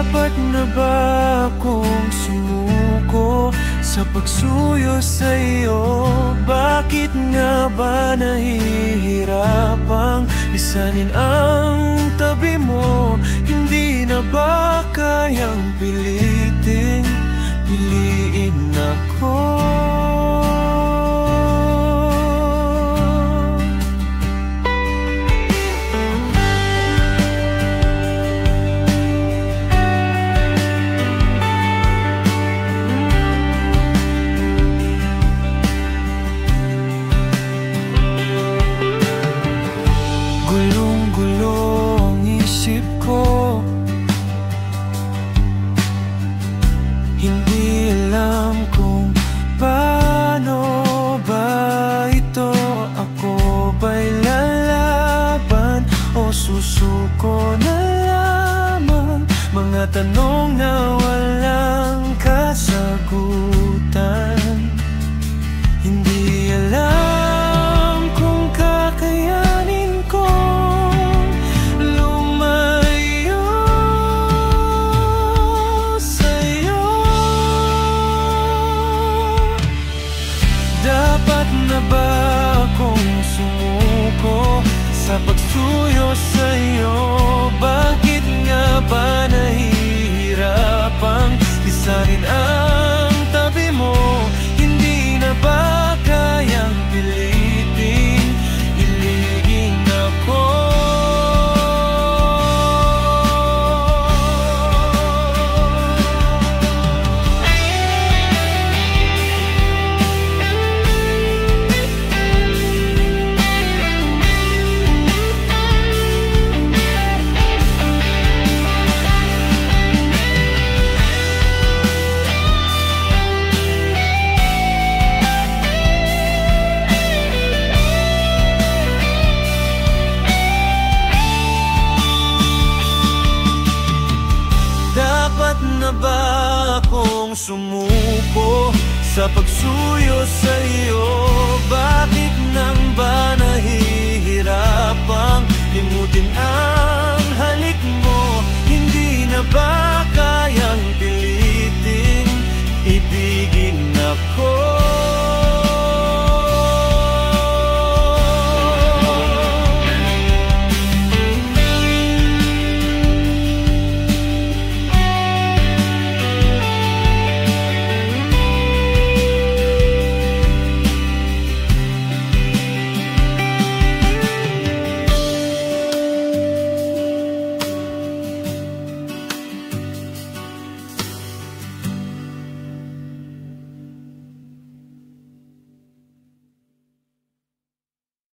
Dapat na ba akong sumuko sa pagsuyo sa'yo? Bakit nga ba nahihirapang lisanin ang tabi mo? Hindi na ba kayang pilitin, piliin ako? Hindi alam kung paano ba ito. Ako ba'y lalaban o susuko na lamang? Mga tanong na walang kasagutan. Hindi alam kung kakayanin ko ba akong sumuko sa pagsuyo sa'yo? Bakit nga ba nahihirapang lisanin ang tabi mo? Hindi na ba kayang pilitin, iliging ako? Na ba akong sumuko sa pagsuyo sa'yo? Bakit nang ba nahihirapang limutin ang